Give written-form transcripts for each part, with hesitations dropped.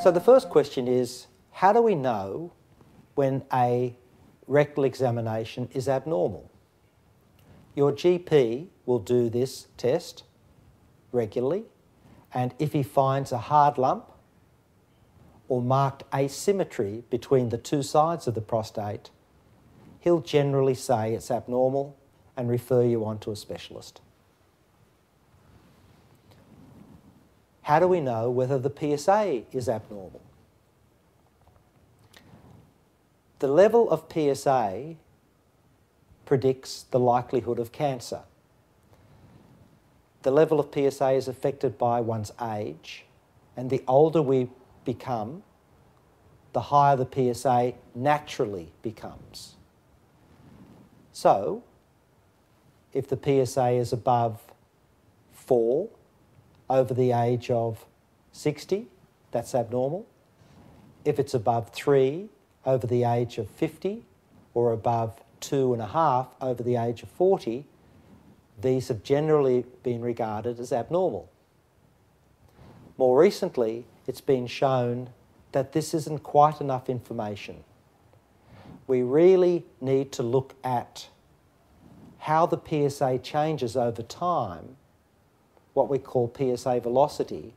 So the first question is, how do we know when a rectal examination is abnormal? Your GP will do this test regularly, and if he finds a hard lump or marked asymmetry between the two sides of the prostate, he'll generally say it's abnormal and refer you on to a specialist. How do we know whether the PSA is abnormal? The level of PSA predicts the likelihood of cancer. The level of PSA is affected by one's age, and the older we become, the higher the PSA naturally becomes. So, if the PSA is above 4 over the age of 60, that's abnormal. If it's above 3 over the age of 50, or above 2.5 over the age of 40, these have generally been regarded as abnormal. More recently, it's been shown that this isn't quite enough information. We really need to look at how the PSA changes over time, what we call PSA velocity,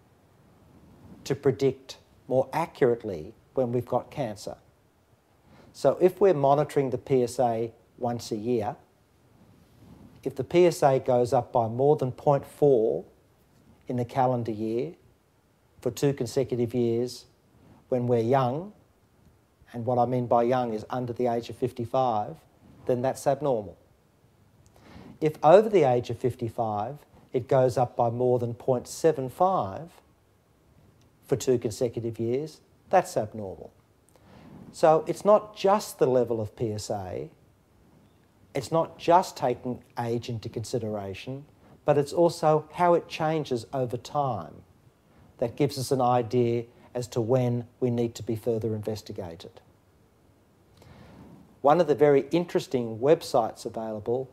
to predict more accurately when we've got cancer. So if we're monitoring the PSA once a year, if the PSA goes up by more than 0.4 in the calendar year for 2 consecutive years when we're young, and what I mean by young is under the age of 55, then that's abnormal. If over the age of 55, it goes up by more than 0.75 for 2 consecutive years, that's abnormal. So it's not just the level of PSA, it's not just taking age into consideration, but it's also how it changes over time that gives us an idea as to when we need to be further investigated. One of the very interesting websites available,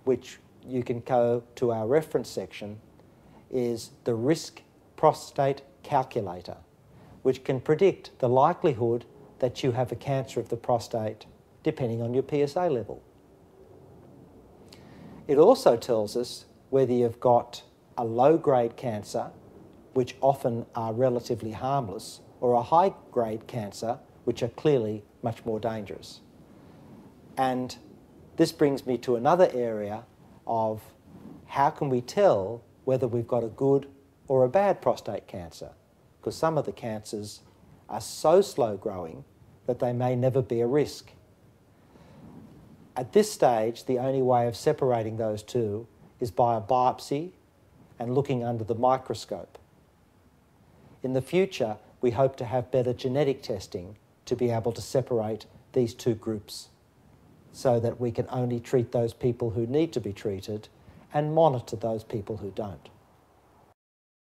which you can go to our reference section, is the Risk Prostate Calculator, which can predict the likelihood that you have a cancer of the prostate depending on your PSA level. It also tells us whether you've got a low-grade cancer, which often are relatively harmless, or a high-grade cancer, which are clearly much more dangerous. And this brings me to another area of how can we tell whether we've got a good or a bad prostate cancer, because some of the cancers are so slow-growing that they may never be a risk. At this stage, the only way of separating those two is by a biopsy and looking under the microscope. In the future, we hope to have better genetic testing to be able to separate these two groups so that we can only treat those people who need to be treated and monitor those people who don't.